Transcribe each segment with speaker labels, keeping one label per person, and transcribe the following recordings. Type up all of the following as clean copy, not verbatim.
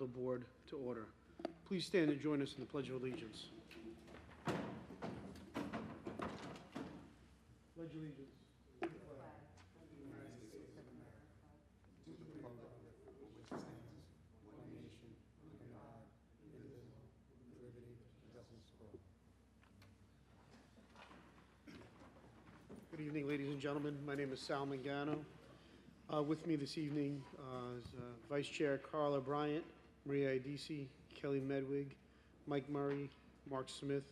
Speaker 1: rental board to order. Please stand and join us in the Pledge of Allegiance. Pledge allegiance. Good evening, ladies and gentlemen. My name is Sal Mangano. With me this evening is Vice Chair Carla Bryant, Maria Idisi, Kelly Medwig, Mike Murray, Mark Smith.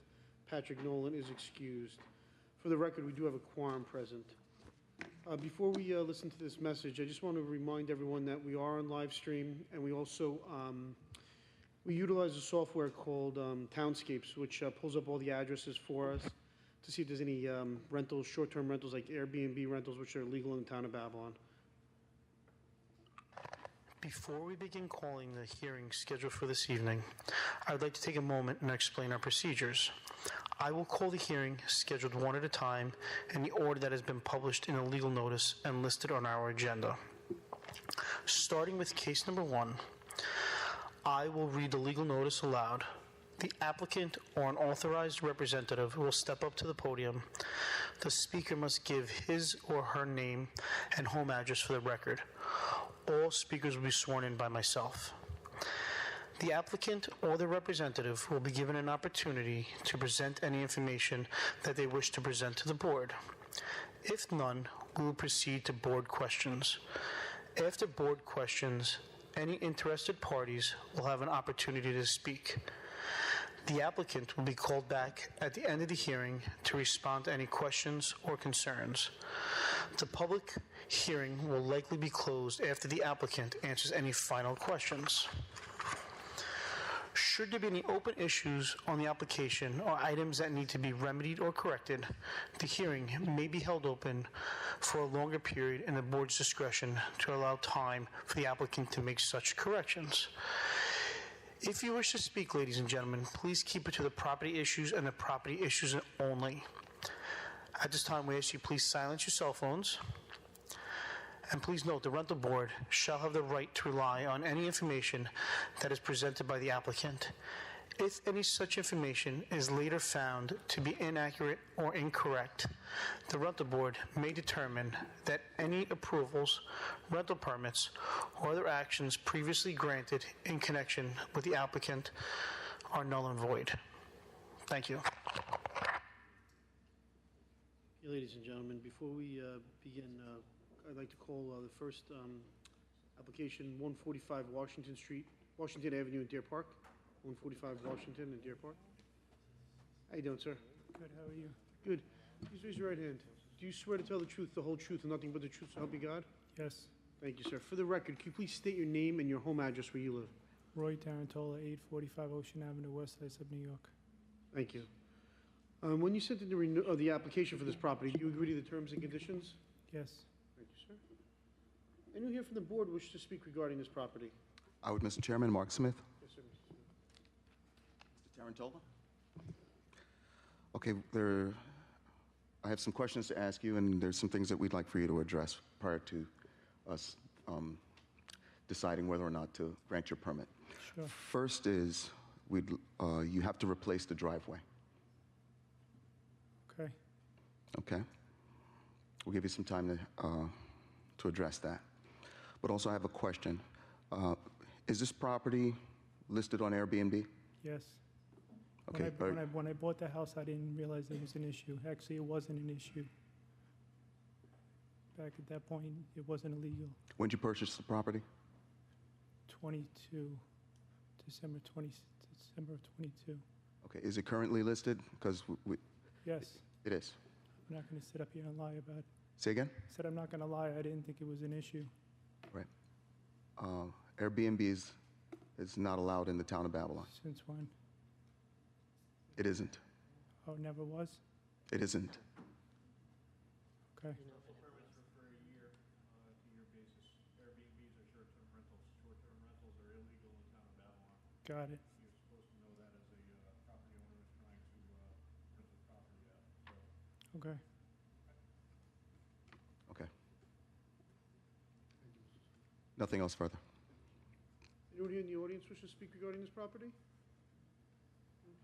Speaker 1: Patrick Nolan is excused. For the record, we do have a quorum present. Before we listen to this message, I just want to remind everyone that we are on live stream, and we also we utilize a software called Townscapes, which pulls up all the addresses for us to see if there's any rentals, short-term rentals like Airbnb rentals, which are illegal in the town of Babylon.
Speaker 2: Before we begin calling the hearing scheduled for this evening, I would like to take a moment and explain our procedures. I will call the hearing scheduled one at a time in the order that has been published in a legal notice and listed on our agenda. Starting with case number 1, I will read the legal notice aloud. The applicant or an authorized representative will step up to the podium. The speaker must give his or her name and home address for the record. All speakers will be sworn in by myself. The applicant or the representative will be given an opportunity to present any information that they wish to present to the board. If none, we will proceed to board questions. After board questions, any interested parties will have an opportunity to speak. The applicant will be called back at the end of the hearing to respond to any questions or concerns. The public hearing will likely be closed after the applicant answers any final questions. Should there be any open issues on the application or items that need to be remedied or corrected, the hearing may be held open for a longer period in the board's discretion to allow time for the applicant to make such corrections. If you wish to speak, ladies and gentlemen, please keep it to the property issues and the property issues only. At this time, we ask you please silence your cell phones. And please note, the rental board shall have the right to rely on any information that is presented by the applicant. If any such information is later found to be inaccurate or incorrect, the rental board may determine that any approvals, rental permits, or other actions previously granted in connection with the applicant are null and void. Thank you.
Speaker 1: Okay, ladies and gentlemen, before we begin, I'd like to call the first application, 145 Washington Avenue in Deer Park. 145 Washington in Deer Park. How you doing, sir?
Speaker 3: Good, how are you?
Speaker 1: Good. Please raise your right hand. Do you swear to tell the truth, the whole truth, and nothing but the truth, so help you God?
Speaker 3: Yes.
Speaker 1: Thank you, sir. For the record, can you please state your name and your home address where you live?
Speaker 3: Roy Tarantola, 845 Ocean Avenue, West Islip, New York.
Speaker 1: Thank you. When you sent in the application for this property, do you agree to the terms and conditions?
Speaker 3: Yes.
Speaker 1: Thank you, sir. Anyone here from the board wish to speak regarding this property?
Speaker 4: I would, Mr. Chairman. Mark Smith.
Speaker 1: Yes, sir. Mr. Smith.
Speaker 4: Tarantola? Okay, I have some questions to ask you, and there's some things that we'd like for you to address prior to us deciding whether or not to grant your permit.
Speaker 3: Sure.
Speaker 4: First is, you have to replace the driveway.
Speaker 3: Okay.
Speaker 4: Okay? We'll give you some time to address that. But also I have a question. Is this property listed on Airbnb?
Speaker 3: Yes.
Speaker 4: Okay.
Speaker 3: When I bought the house, I didn't realize it was an issue. Actually, it wasn't an issue. Back at that point, it wasn't illegal.
Speaker 4: When did you purchase the property?
Speaker 3: 22, December of 22.
Speaker 4: Okay. Is it currently listed? Because
Speaker 3: Yes.
Speaker 4: it is.
Speaker 3: I'm not going to sit up here and lie about it.
Speaker 4: Say again?
Speaker 3: I said I'm not going to lie. I didn't think it was an issue.
Speaker 4: Right. Airbnb is not allowed in the town of Babylon.
Speaker 3: Since when?
Speaker 4: It isn't.
Speaker 3: Oh, it never was?
Speaker 4: It isn't.
Speaker 3: Okay.
Speaker 5: Permits are for a year basis. Airbnbs are short-term rentals. Short-term rentals are illegal in the town of Babylon.
Speaker 3: Got it.
Speaker 5: You're supposed to know that as a property owner is trying to rent the property out. So
Speaker 3: Okay.
Speaker 4: Okay. Nothing else further.
Speaker 1: Anyone Anyone here in the audience wish to speak regarding this property?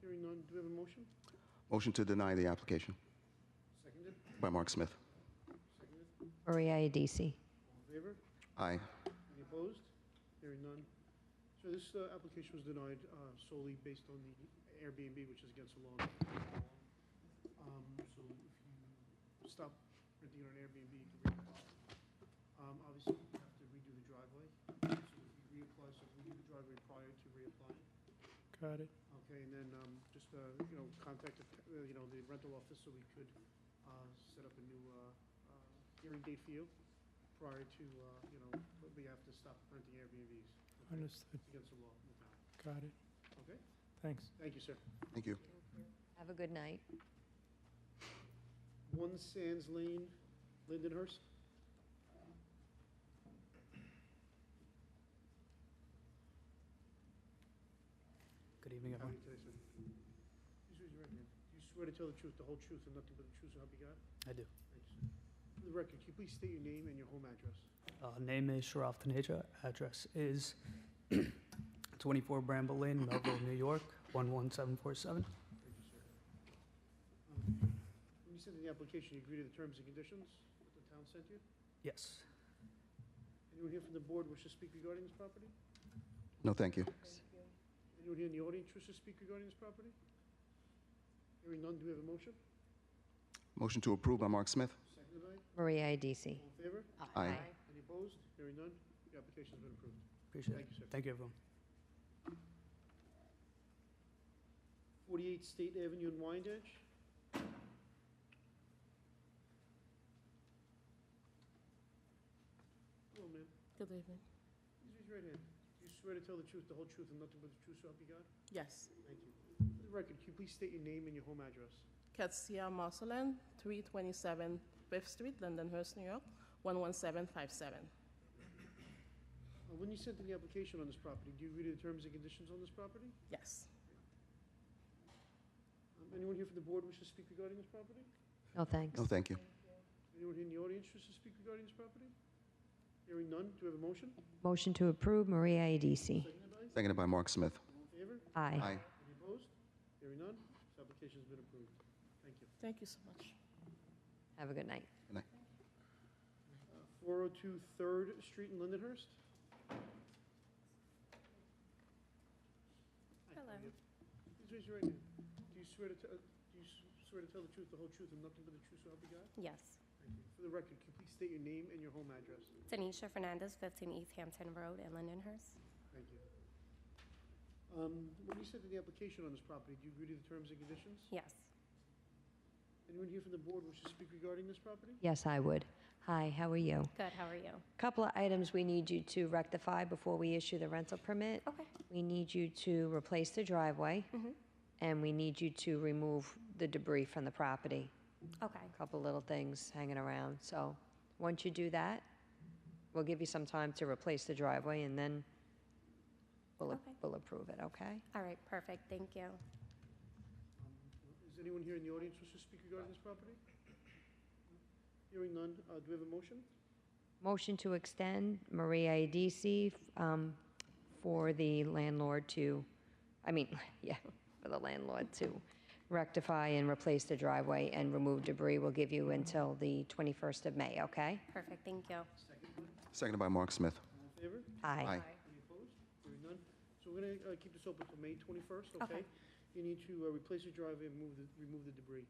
Speaker 1: Hearing none, do we have a motion?
Speaker 4: Motion to deny the application
Speaker 1: Seconded?
Speaker 4: by Mark Smith.
Speaker 1: Seconded.
Speaker 6: Maria Adisi.
Speaker 1: All in favor?
Speaker 4: Aye.
Speaker 1: Any opposed? Hearing none. So this application was denied solely based on the Airbnb, which is against the law. So if you stop renting on Airbnb, you can reapply. Obviously, you have to redo the driveway. So if you reapply, so redo the driveway prior to reapplying.
Speaker 3: Got it.
Speaker 1: Okay, and then just, contact, the rental office so we could set up a new hearing date for you prior to, we have to stop renting Airbnbs. Okay?
Speaker 3: Understood.
Speaker 1: It's against the law in the town.
Speaker 3: Got it.
Speaker 1: Okay?
Speaker 3: Thanks.
Speaker 1: Thank you, sir.
Speaker 4: Thank you.
Speaker 6: Have a good night.
Speaker 1: 1 Sands Lane, Lindenhurst.
Speaker 7: Good evening,
Speaker 1: How are
Speaker 7: everyone.
Speaker 1: you today, sir? Please raise your right hand. Do you swear to tell the truth, the whole truth, and nothing but the truth, so help you God?
Speaker 7: I do.
Speaker 1: Thank you, sir. For the record, can you please state your name and your home address?
Speaker 7: Name is Sharaf Taneja. Address is 24 Bramble Lane, Melville, New York, 11747.
Speaker 1: Thank you, sir. When you sent in the application, you agree to the terms and conditions that the town sent you?
Speaker 7: Yes.
Speaker 1: Anyone here from the board wish to speak regarding this property?
Speaker 4: No, thank you.
Speaker 1: Anyone here in the audience wish to speak regarding this property? Hearing none, do we have a motion?
Speaker 4: Motion to approve by Mark Smith.
Speaker 1: Seconded by?
Speaker 6: Maria Adisi.
Speaker 1: All in favor?
Speaker 4: Aye.
Speaker 1: Any opposed? Hearing none, the application's been approved.
Speaker 7: Appreciate
Speaker 1: Thank
Speaker 7: it.
Speaker 1: you, sir.
Speaker 7: Thank you, everyone.
Speaker 1: 48 State Avenue in Wyandotte. Hello, ma'am.
Speaker 8: Good evening.
Speaker 1: Please raise your right hand. Do you swear to tell the truth, the whole truth, and nothing but the truth, so help you God?
Speaker 8: Yes.
Speaker 1: Thank you. For the record, can you please state your name and your home address?
Speaker 8: Ketsia Marceline, 327 5th Street, Lindenhurst, New York, 11757.
Speaker 1: When you sent in the application on this property, do you agree to the terms and conditions on this property?
Speaker 8: Yes.
Speaker 1: Anyone here from the board wish to speak regarding this property?
Speaker 6: No, thanks.
Speaker 4: No, thank you.
Speaker 1: Anyone here in the audience wish to speak regarding this property? Hearing none, do we have a motion?
Speaker 6: Motion to approve, Maria Adisi.
Speaker 1: Seconded by?
Speaker 4: Seconded by Mark Smith.
Speaker 1: All in favor?
Speaker 6: Aye.
Speaker 4: Aye.
Speaker 1: Any opposed? Hearing none, this application's been approved. Thank you.
Speaker 8: Thank you so much.
Speaker 6: Have a good night.
Speaker 1: 402 3rd Street in Lindenhurst? Hi, how are you? Please raise your right hand. Do you swear to tell the truth, the whole truth, and nothing but the truth, so help you God?
Speaker 9: Yes.
Speaker 1: Thank you. For the record, can you please state your name and your home address?
Speaker 9: Tanisha Fernandez, 15 East Hampton Road in Lindenhurst.
Speaker 1: Thank you. When you sent in the application on this property, do you agree to the terms and conditions?
Speaker 9: Yes.
Speaker 1: Anyone here from the board wish to speak regarding this property?
Speaker 6: Yes, I would. Hi, how are you?
Speaker 9: Good, how are you?
Speaker 6: Couple of items we need you to rectify before we issue the rental permit.
Speaker 9: Okay.
Speaker 6: We need you to replace the driveway, and we need you to remove the debris from the property.
Speaker 9: Okay.
Speaker 6: A couple little things hanging around. So once you do that, we'll give you some time to replace the driveway, and then we'll
Speaker 9: Okay.
Speaker 6: we'll approve it, okay?
Speaker 9: All right, perfect, thank you.
Speaker 1: Is anyone here in the audience wish to speak regarding this property? Hearing none, do we have a motion?
Speaker 6: Motion to extend Maria Adisi for the landlord to, for the landlord to rectify and replace the driveway and remove debris. We'll give you until the 21st of May, okay?
Speaker 9: Perfect, thank you.
Speaker 4: Seconded by Mark Smith.
Speaker 1: All in favor?
Speaker 6: Aye.
Speaker 4: Aye.
Speaker 1: Any opposed? Hearing none. So we're gonna keep this open till May 21st, okay?
Speaker 9: Okay.
Speaker 1: You need to replace your driveway and remove the debris.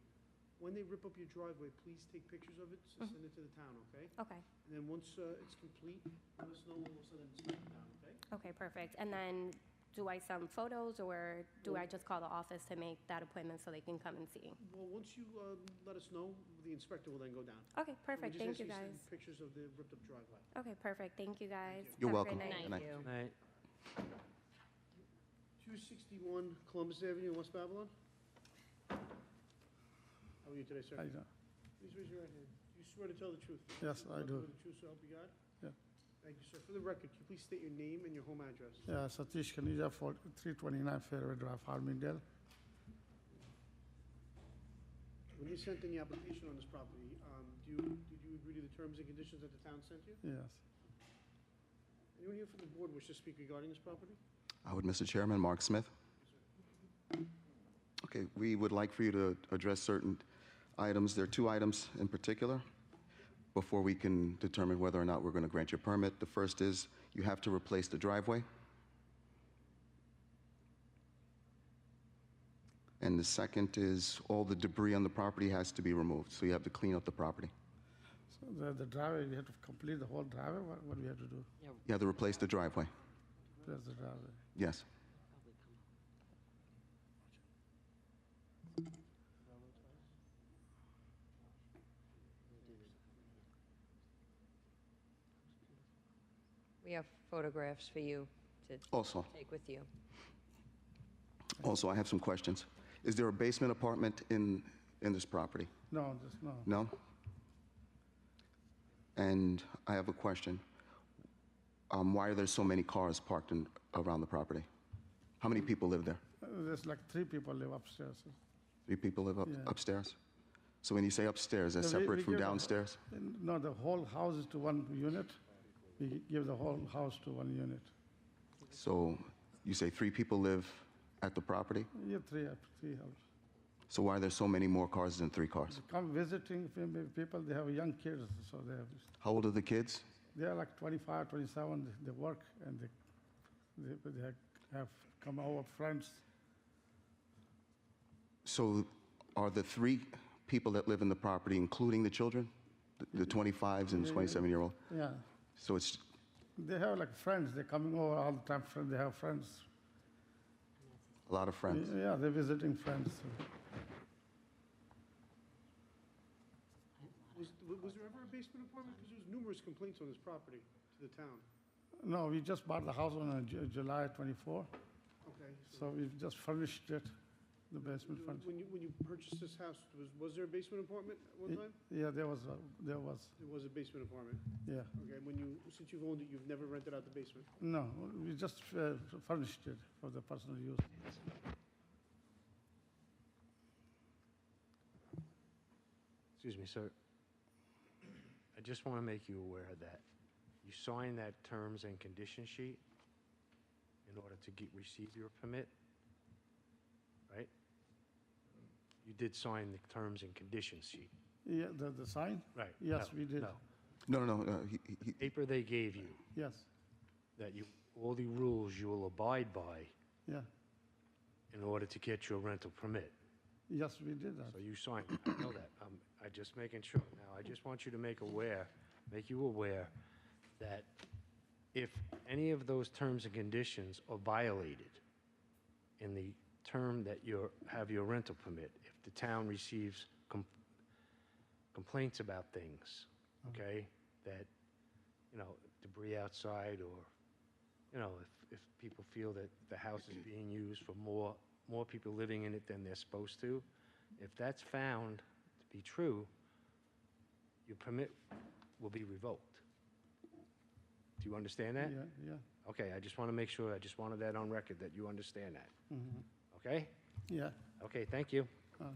Speaker 1: When they rip up your driveway, please take pictures of it, so send it to the town, okay?
Speaker 9: Okay,
Speaker 1: And then once it's complete, let us know, we'll send it to the town, okay?
Speaker 9: okay, perfect. And then do I send photos or do I just call the office to make that appointment so they can come and see?
Speaker 1: Well, once you let us know, the inspector will then go down.
Speaker 9: Okay, perfect, thank you
Speaker 1: We just ask
Speaker 9: guys.
Speaker 1: send pictures of the ripped up driveway.
Speaker 9: Okay, perfect, thank you guys.
Speaker 4: You're
Speaker 9: Have a
Speaker 4: welcome.
Speaker 9: good night.
Speaker 4: Good night.
Speaker 1: 261 Columbus Avenue in West Babylon? How are you today, sir?
Speaker 10: How you doing?
Speaker 1: Please raise your right hand. Do you swear to tell the truth?
Speaker 10: Yes, I
Speaker 1: Nothing
Speaker 10: do.
Speaker 1: but the truth, so help you God?
Speaker 10: Yeah.
Speaker 1: Thank you, sir. For the record, can you please state your name and your home address?
Speaker 10: Yeah, Satish Khanija, 329 Fairway Drive, Farmingdale.
Speaker 1: When you sent in the application on this property, did you agree to the terms and conditions that the town sent you?
Speaker 10: Yes.
Speaker 1: Anyone here from the board wish to speak regarding this property?
Speaker 4: I would, Mr. Chairman, Mark Smith. Okay, we would like for you to address certain items. There are two items in particular before we can determine whether or not we're going to grant your permit. The first is you have to replace the driveway. And the second is all the debris on the property has to be removed, so you have to clean up the property.
Speaker 10: So the driveway, we have to complete the whole driveway? What do we have to do?
Speaker 4: You have to replace the driveway.
Speaker 10: That's the driveway.
Speaker 4: Yes.
Speaker 6: We have photographs for you to
Speaker 4: Also,
Speaker 6: take with you.
Speaker 4: I have some questions. Is there a basement apartment in this property?
Speaker 10: No, just no.
Speaker 4: No? And I have a question. Why are there so many cars parked around the property? How many people live there?
Speaker 10: There's like 3 people live upstairs.
Speaker 4: 3 people live
Speaker 10: Yeah.
Speaker 4: upstairs? So when you say upstairs, that's
Speaker 10: Yeah, we
Speaker 4: separate from
Speaker 10: give the-
Speaker 4: downstairs?
Speaker 10: No, the whole house is to one unit. We give the whole house to one unit.
Speaker 4: So you say 3 people live at the property?
Speaker 10: Yeah, three houses.
Speaker 4: So why are there so many more cars than 3 cars?
Speaker 10: Come visiting people, they have young kids, so
Speaker 4: How old are the kids?
Speaker 10: they're like 25, 27, they work and they have come over friends.
Speaker 4: So are the 3 people that live in the property, including the children? The 25s and 27-year-old?
Speaker 10: Yeah,
Speaker 4: So it's,
Speaker 10: they have like friends, they're coming over all the time, they have friends.
Speaker 4: a lot of friends.
Speaker 10: Yeah, they're visiting friends.
Speaker 1: Was there ever a basement apartment? Because there's numerous complaints on this property to the town.
Speaker 10: No, we just bought the house on July 24,
Speaker 1: Okay.
Speaker 10: so we've just furnished it, the basement furnished.
Speaker 1: When you purchased this house, was there a basement apartment at one time?
Speaker 10: Yeah, there was.
Speaker 1: There was a basement apartment.
Speaker 10: Yeah.
Speaker 1: Okay, since you've owned it, you've never rented out the basement?
Speaker 10: No, we just furnished it for the personal use.
Speaker 11: Excuse me, sir. I just want to make you aware that you signed that terms and condition sheet in order to receive your permit, right? You did sign the terms and conditions sheet.
Speaker 10: Yeah, the sign?
Speaker 11: Right.
Speaker 10: Yes,
Speaker 11: No,
Speaker 10: we did.
Speaker 11: No.
Speaker 4: No.
Speaker 11: Paper they gave you,
Speaker 10: Yes,
Speaker 11: that all the rules you will abide by
Speaker 10: yeah,
Speaker 11: in order to get your rental permit.
Speaker 10: yes, we did that.
Speaker 11: So you signed it. I know that. I'm just making sure. Now, I just want you to make you aware that if any of those terms and conditions are violated in the term that you have your rental permit, if the town receives complaints about things, okay, that, debris outside, or, if people feel that the house is being used for more people living in it than they're supposed to, if that's found to be true, your permit will be revoked. Do you understand that?
Speaker 10: Yeah.
Speaker 11: Okay, I just want to make sure, I just wanted that on record, that you understand that.
Speaker 10: Mhm.
Speaker 11: Okay?
Speaker 10: Yeah.
Speaker 11: Okay, thank you.
Speaker 1: At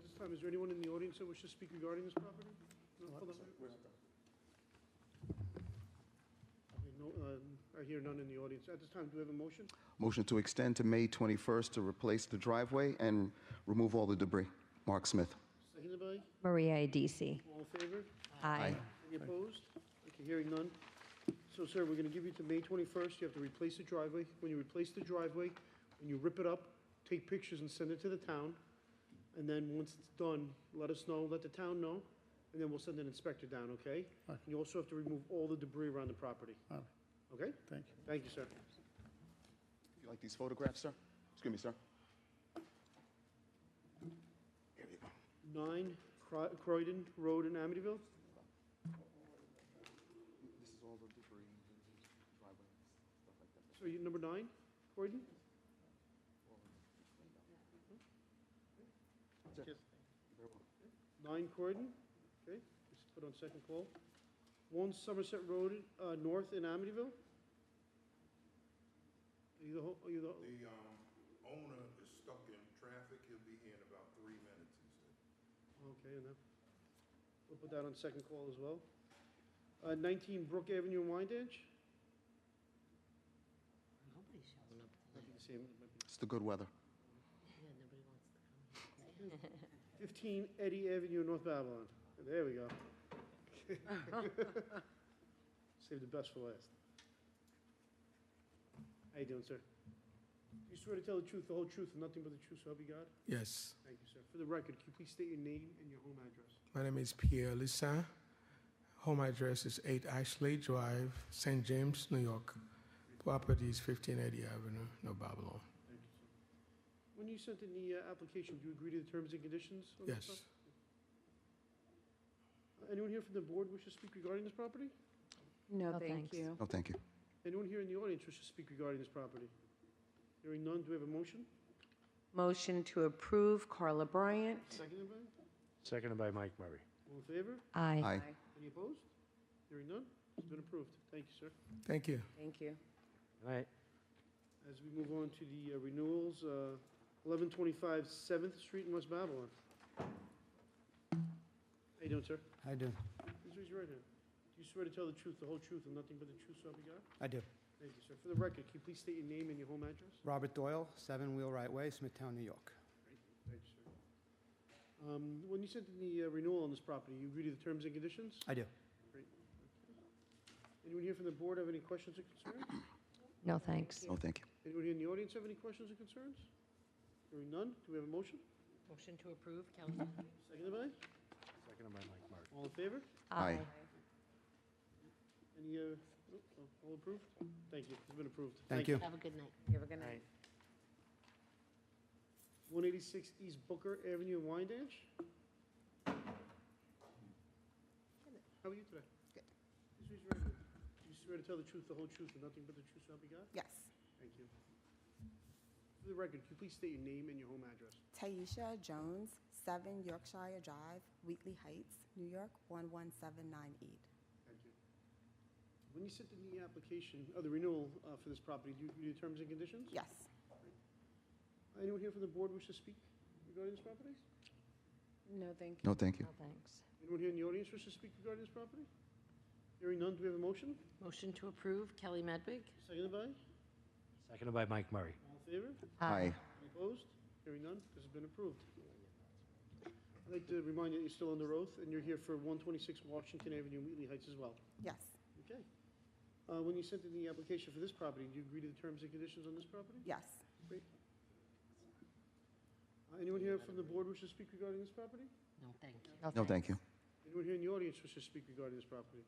Speaker 1: this time, is there anyone in the audience that wishes to speak regarding this property? No, hold on. Okay, no, I hear none in the audience. At this time, do we have a motion?
Speaker 4: Motion to extend to May 21st to replace the driveway and remove all the debris. Mark Smith.
Speaker 1: Seconded by?
Speaker 6: Maria Adisi.
Speaker 1: All in favor?
Speaker 6: Aye.
Speaker 1: Any opposed? Okay, hearing none. So, sir, we're gonna give you to May 21st. You have to replace the driveway. When you replace the driveway, when you rip it up, take pictures and send it to the town. And then once it's done, let us know, let the town know, and then we'll send an inspector down, okay?
Speaker 10: Okay.
Speaker 1: You also have to remove all the debris around the property.
Speaker 10: All right.
Speaker 1: Okay?
Speaker 10: Thank you.
Speaker 1: Thank you, sir.
Speaker 4: You like these photographs, sir? Excuse me, sir. Here you go.
Speaker 1: 9 Croydon Road in Amityville?
Speaker 4: This is all the debris, driveway, stuff like that.
Speaker 1: So you number 9, Croydon?
Speaker 4: Very well.
Speaker 1: 9 Croydon, okay, just put on second call. 1 Somerset Road, north in Amityville?
Speaker 12: The owner is stuck in traffic. He'll be here in about 3 minutes, he said.
Speaker 1: Okay, and we'll put that on second call as well. 19 Brook Avenue in Wyandanch? same. It might be-
Speaker 4: It's the good weather.
Speaker 1: 15 Eddie Avenue, North Babylon. There we go. Save the best for last. How you doing, sir? You swear to tell the truth, the whole truth, and nothing but the truth, so help you God?
Speaker 13: Yes.
Speaker 1: Thank you, sir. For the record, can you please state your name and your home address?
Speaker 13: My name is Pierre Lissin. Home address is 8 Ashley Drive, St. James, New York. Property is 1580 Avenue, No Babylon.
Speaker 1: Thank you, sir. When you sent in the application, do you agree to the terms and conditions? on this
Speaker 13: Yes.
Speaker 1: stuff? Anyone here from the board wish to speak regarding this property?
Speaker 6: No, thank you.
Speaker 4: No, thank you.
Speaker 1: Anyone here in the audience wish to speak regarding this property? Hearing none, do we have a motion?
Speaker 14: Motion to approve, Carla Bryant.
Speaker 1: Seconded by?
Speaker 11: Seconded by Mike Murray.
Speaker 1: All in favor?
Speaker 6: Aye.
Speaker 4: Aye.
Speaker 1: Any opposed? Hearing none, it's been approved. Thank you, sir.
Speaker 13: Thank you.
Speaker 14: Thank you.
Speaker 11: All right.
Speaker 1: As we move on to the renewals, 1125 7th Street in West Babylon. How you doing, sir?
Speaker 15: I do.
Speaker 1: Please raise your right hand. Do you swear to tell the truth, the whole truth, and nothing but the truth, so help you God?
Speaker 15: I do.
Speaker 1: Thank you, sir. For the record, can you please state your name and your home address?
Speaker 15: Robert Doyle, 7 Wheelwright Way, Smithtown, New York.
Speaker 1: Thank you, sir. When you sent in the renewal on this property, you agree to the terms and conditions?
Speaker 15: I do.
Speaker 1: Great. Anyone here from the board have any questions or concerns?
Speaker 6: No, thanks.
Speaker 4: No, thank you.
Speaker 1: Anyone here in the audience have any questions or concerns? Hearing none, do we have a motion?
Speaker 14: Motion to approve, Kelly.
Speaker 1: Seconded by?
Speaker 11: Seconded by Mike Murray.
Speaker 1: All in favor?
Speaker 4: Aye.
Speaker 1: Any, all approved? Thank you, it's been approved.
Speaker 15: Thank you.
Speaker 14: Have a good night. You have a good night.
Speaker 1: 186 East Booker Avenue, Wyandanch. How are you today?
Speaker 14: Good.
Speaker 1: Please raise your right hand. Do you swear to tell the truth, the whole truth, and nothing but the truth, so help you God?
Speaker 16: Yes.
Speaker 1: Thank you. For the record, can you please state your name and your home address?
Speaker 16: Taisha Jones, 7 Yorkshire Drive, Wheatley Heights, New York, 11798.
Speaker 1: Thank you. When you sent in the application, the renewal for this property, do you agree to the terms and conditions?
Speaker 16: Yes.
Speaker 1: Anyone here from the board wish to speak regarding this property?
Speaker 14: No, thank you.
Speaker 4: No, thank you.
Speaker 6: No, thanks.
Speaker 1: Anyone here in the audience wish to speak regarding this property? Hearing none, do we have a motion?
Speaker 14: Motion to approve, Kelly Medwig.
Speaker 1: Seconded by?
Speaker 11: Seconded by Mike Murray.
Speaker 1: All in favor?
Speaker 4: Aye.
Speaker 1: Any opposed? Hearing none, this has been approved. I'd like to remind you that you're still under oath, and you're here for 126 Washington Avenue, Wheatley Heights as well.
Speaker 16: Yes.
Speaker 1: Okay. When you sent in the application for this property, do you agree to the terms and conditions on this property?
Speaker 16: Yes.
Speaker 1: Great. Anyone here from the board wish to speak regarding this property?
Speaker 14: No, thank you.
Speaker 4: No, thank you.
Speaker 1: Anyone here in the audience wish to speak regarding this property?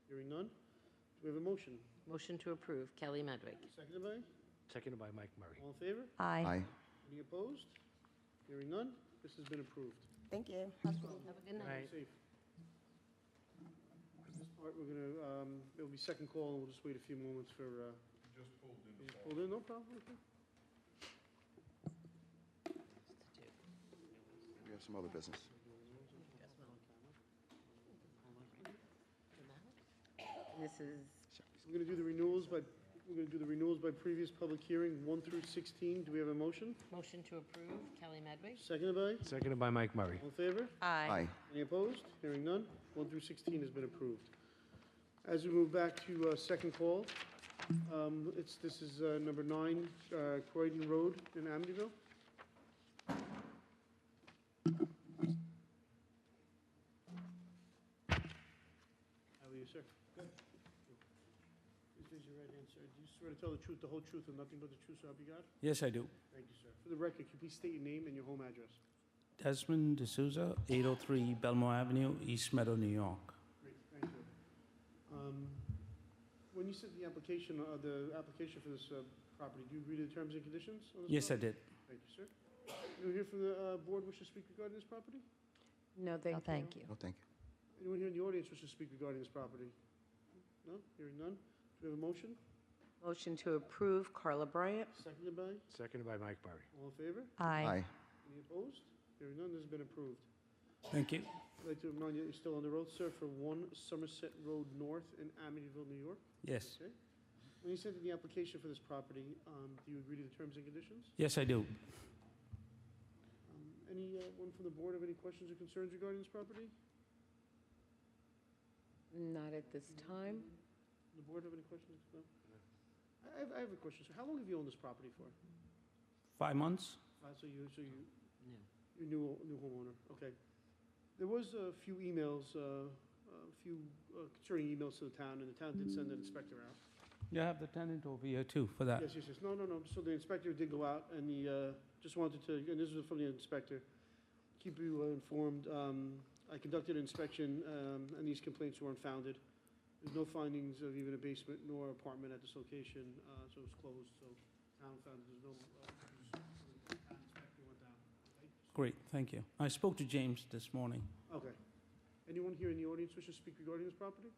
Speaker 1: Hearing none, do we have a motion?
Speaker 14: Motion to approve, Kelly Medwig.
Speaker 1: Seconded by?
Speaker 11: Seconded by Mike Murray.
Speaker 1: All in favor?
Speaker 6: Aye.
Speaker 4: Aye.
Speaker 1: Any opposed? Hearing none, this has been approved.
Speaker 16: Thank you. Have a good evening.
Speaker 14: Have a good
Speaker 11: All
Speaker 14: night.
Speaker 11: right.
Speaker 1: Safe. This part, we're gonna, it'll be second call, and we'll just wait a few moments for,
Speaker 12: Just pulled in
Speaker 1: you
Speaker 12: the
Speaker 1: just pulled in, no problem, okay.
Speaker 4: We have some other business.
Speaker 14: This is,
Speaker 1: We're gonna do the renewals by previous public hearing, 1 through 16. Do we have a motion?
Speaker 14: motion to approve, Kelly Medwig.
Speaker 1: Seconded by?
Speaker 11: Seconded by Mike Murray.
Speaker 1: All in favor?
Speaker 4: Aye.
Speaker 1: Any opposed? Hearing none. 1 through 16 has been approved. As we move back to second call, this is number 9, Croydon Road in Amityville. How are you, sir? Good. Please raise your right hand, sir. Do you swear to tell the truth, the whole truth, and nothing but the truth, so help you God?
Speaker 15: Yes, I do.
Speaker 1: Thank you, sir. For the record, can you please state your name and your home address?
Speaker 15: Desmond D'Souza, 803 Belmore Avenue, East Meadow, New York.
Speaker 1: Great, thank you. When you sent the application for this property, do you agree to the terms and conditions on this
Speaker 15: Yes, I
Speaker 1: property?
Speaker 15: did.
Speaker 1: Thank you, sir. Anyone here from the board wish to speak regarding this property?
Speaker 14: No,
Speaker 6: No, thank you.
Speaker 4: No, thank you.
Speaker 1: Anyone here in the audience wish to speak regarding this property? No? Hearing none? Do we have a motion?
Speaker 14: Motion to approve, Carla Bryant.
Speaker 1: Seconded by?
Speaker 11: Seconded by Mike Murray.
Speaker 1: All in favor?
Speaker 6: Aye.
Speaker 1: Any opposed? Hearing none, this has been approved.
Speaker 15: Thank you.
Speaker 1: I'd like to remind you that you're still on the road, sir, for 1 Somerset Road North in Amityville, New York.
Speaker 15: Yes.
Speaker 1: Okay. When you sent in the application for this property, do you agree to the terms and conditions?
Speaker 15: Yes, I do.
Speaker 1: Anyone from the board have any questions or concerns regarding this property?
Speaker 14: Not at this time.
Speaker 1: The board have any questions? No? I have a question, sir. How long have you owned this property for?
Speaker 15: 5 months.
Speaker 1: You're new homeowner, okay. There was a few emails, concerning emails to the town, and the town did send an inspector out.
Speaker 15: You have the tenant over here too for that.
Speaker 1: Yes. No. So the inspector did go out, and he just wanted to, and this was from the inspector, keep you informed. I conducted an inspection, and these complaints were unfounded. There's no findings of even a basement nor apartment at this location, so it's closed. So town found there's no. Town inspector went down. Okay?
Speaker 15: Great, thank you. I spoke to James this morning.
Speaker 1: Okay. Anyone here in the audience wish to speak regarding this property?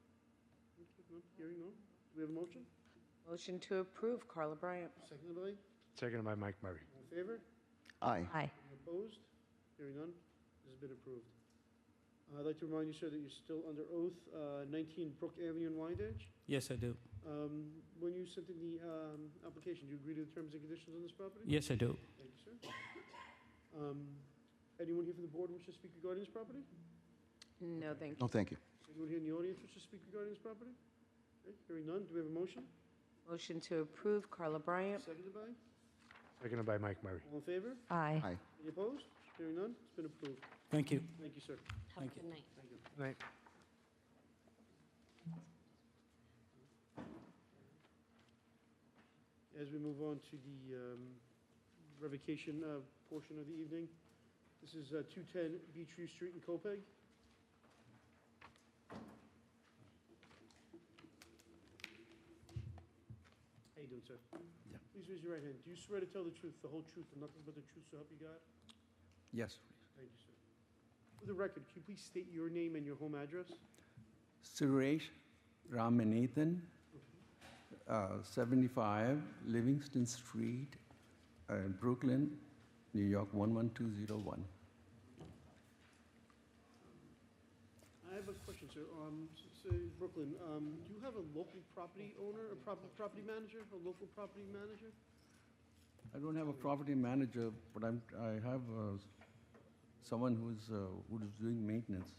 Speaker 1: None? Hearing none. Do we have a motion?
Speaker 14: Motion to approve, Carla Bryant.
Speaker 1: Seconded by?
Speaker 11: Seconded by Mike Murray.
Speaker 1: All in favor?
Speaker 4: Aye.
Speaker 6: Aye.
Speaker 1: Any opposed? Hearing none. This has been approved. I'd like to remind you, sir, that you're still under oath, 19 Brook Avenue in Wyandotte.
Speaker 15: Yes, I do.
Speaker 1: When you sent in the application, do you agree to the terms and conditions on this property?
Speaker 15: Yes, I do.
Speaker 1: Thank you, sir. Anyone here from the board wish to speak regarding this property?
Speaker 14: No, thank you.
Speaker 4: No, thank you.
Speaker 1: Anyone here in the audience wish to speak regarding this property? Okay, hearing none. Do we have a motion?
Speaker 14: Motion to approve, Carla Bryant.
Speaker 1: Seconded by?
Speaker 11: Seconded by Mike Murray.
Speaker 1: All in favor?
Speaker 6: Aye.
Speaker 4: Aye.
Speaker 1: Any opposed? Hearing none. It's been approved.
Speaker 15: Thank you.
Speaker 1: Thank you, sir.
Speaker 9: Have a good night.
Speaker 1: Thank you.
Speaker 11: Night.
Speaker 1: As we move on to the revocation portion of the evening, this is 210 Beechview Street in Copeg. How you doing, sir?
Speaker 17: Yeah.
Speaker 1: Please raise your right hand. Do you swear to tell the truth, the whole truth, and nothing but the truth, so help you God?
Speaker 17: Yes.
Speaker 1: Thank you, sir. For the record, can you please state your name and your home address?
Speaker 17: Suresh Ramanathan, 75 Livingston Street, Brooklyn, New York 11201.
Speaker 1: I have a question, sir. Brooklyn, do you have a local property owner, a property manager, a local property manager?
Speaker 17: I don't have a property manager, but I have someone who's doing maintenance.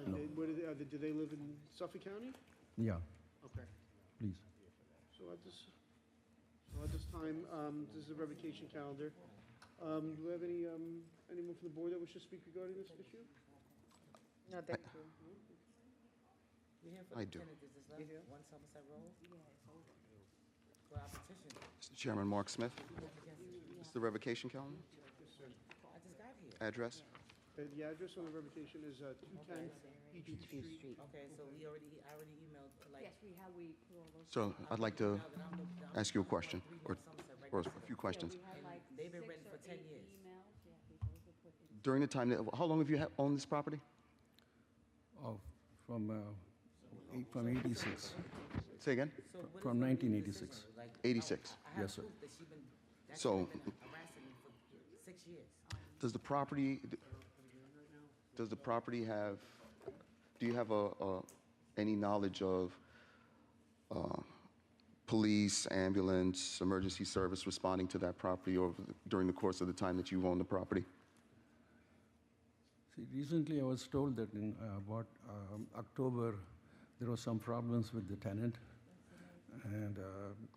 Speaker 17: No.
Speaker 1: Where do they live in Suffolk County?
Speaker 17: Yeah,
Speaker 1: Okay.
Speaker 17: please.
Speaker 1: So at this time, this is a revocation calendar. Do we have anyone from the board that wishes to speak regarding this issue?
Speaker 14: No, thank you.
Speaker 4: I do.
Speaker 14: You do?
Speaker 4: Mr. Chairman, Mark Smith. This is the revocation calendar? Address?
Speaker 1: The address on the revocation is 210 Beechview Street.
Speaker 18: Okay, so I already emailed, like.
Speaker 6: Yes, we have,
Speaker 4: So I'd like to ask you a question, or a few questions.
Speaker 18: They've been renting for 10 years.
Speaker 4: During the time, how long have you owned this property?
Speaker 17: Oh, from 86.
Speaker 4: Say again?
Speaker 17: From 1986.
Speaker 4: 86.
Speaker 17: Yes, sir.
Speaker 4: So,
Speaker 18: Harassing me for 6 years.
Speaker 4: does the property have, do you have any knowledge of police, ambulance, emergency service responding to that property during the course of the time that you own the property?
Speaker 17: See, recently I was told that in about October, there were some problems with the tenant. And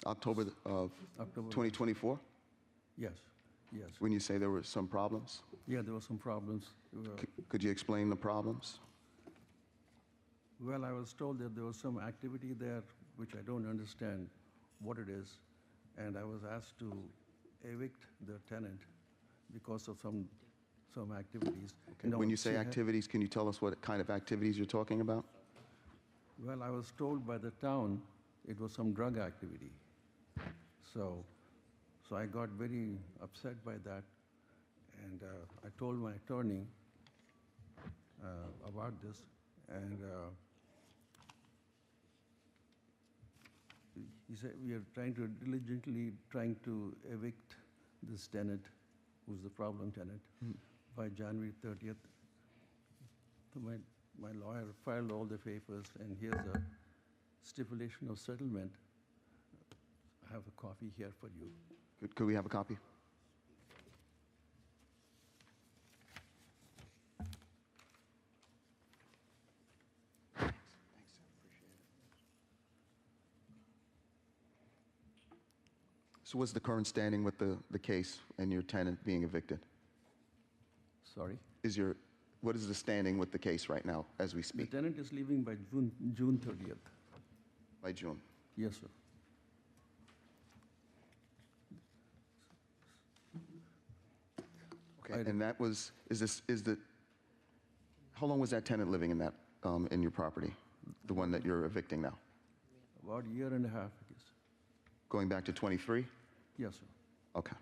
Speaker 4: October of 2024?
Speaker 17: Yes, yes.
Speaker 4: When you say there were some problems?
Speaker 17: Yeah, there were some problems.
Speaker 4: Could you explain the problems?
Speaker 17: Well, I was told that there was some activity there which I don't understand what it is, and I was asked to evict the tenant because of some activities.
Speaker 4: Okay. When you say activities, can you tell us what kind of activities you're talking about?
Speaker 17: Well, I was told by the town it was some drug activity. So I got very upset by that, and I told my attorney about this, and he said we are diligently trying to evict this tenant, who's the problem tenant, by January 30th. So my lawyer filed all the papers, and here's a stipulation of settlement. I have a copy here for you.
Speaker 4: Could we have a copy? So what's the current standing with the case and your tenant being evicted?
Speaker 17: Sorry?
Speaker 4: What is the standing with the case right now as we
Speaker 17: The
Speaker 4: speak?
Speaker 17: tenant is leaving by June 30th.
Speaker 4: By June?
Speaker 17: Yes, sir.
Speaker 4: Okay, and that was, how long was that tenant living in that, in your property? The one that you're evicting now?
Speaker 17: About a year and a half, I guess.
Speaker 4: Going back to 23?
Speaker 17: Yes, sir.
Speaker 4: Okay.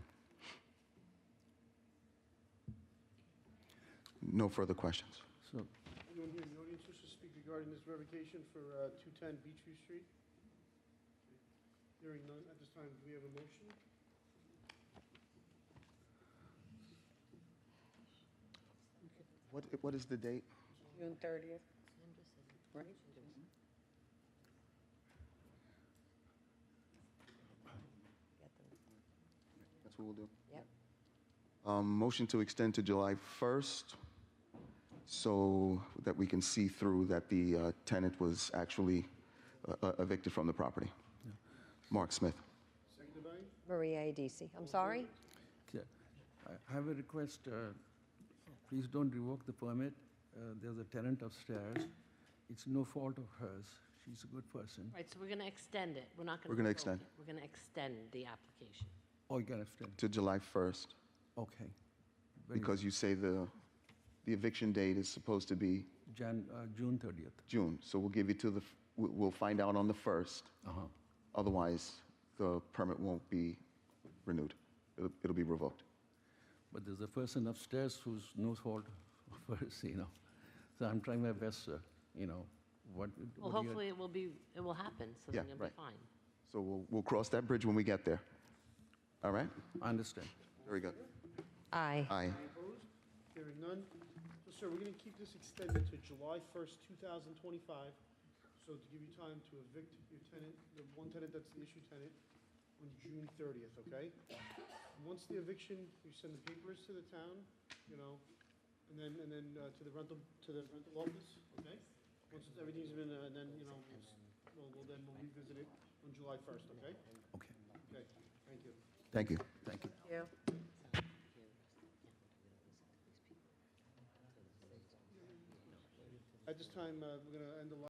Speaker 4: No further questions.
Speaker 17: So,
Speaker 1: Anyone here in the audience wish to speak regarding this revocation for 210 Beechview Street? Hearing none, at this time, do we have a motion?
Speaker 4: What is the date?
Speaker 14: June 30th. Right?
Speaker 4: That's what we'll do?
Speaker 6: Yep.
Speaker 4: Motion to extend to July 1st so that we can see through that the tenant was actually evicted from the property. Mark Smith.
Speaker 1: Seconded by?
Speaker 6: Maria Adisi. I'm sorry?
Speaker 17: yeah, I have a request. Please don't revoke the permit. There's a tenant upstairs. It's no fault of hers. She's a good person.
Speaker 19: Right, so we're going to extend it. We're not going to.
Speaker 4: We're gonna extend.
Speaker 19: We're going to extend the application.
Speaker 17: Oh, you can extend.
Speaker 4: To July 1st.
Speaker 17: Okay. Very
Speaker 4: Because you say the eviction date is supposed to be
Speaker 17: June 30th.
Speaker 4: June. So we'll give you to we'll find out on the 1st. Otherwise, the permit won't be renewed. It'll be revoked.
Speaker 17: But there's a person upstairs who's no fault of hers, you know. So I'm trying my best, sir. You know,
Speaker 19: Well, hopefully it will happen, so
Speaker 4: Yeah,
Speaker 19: then it'll
Speaker 4: right.
Speaker 19: be fine.
Speaker 4: So we'll cross that bridge when we get there. All right?
Speaker 17: I understand.
Speaker 4: Very good.
Speaker 6: Aye.
Speaker 4: Aye.
Speaker 1: Any opposed? Hearing none. So, sir, we're going to keep this extended to July 1st, 2025. So to give you time to evict your tenant, the one tenant that's the issue tenant, on June 30th, okay? Once the eviction, you send the papers to the town, you know, and then to the rental office, okay? Once everything's been, and then, you know, we'll revisit it on July 1st, okay?
Speaker 17: Okay.
Speaker 1: Okay, thank you.
Speaker 4: Thank you.
Speaker 17: Thank you.
Speaker 14: Yeah.
Speaker 1: At this time, we're going to end the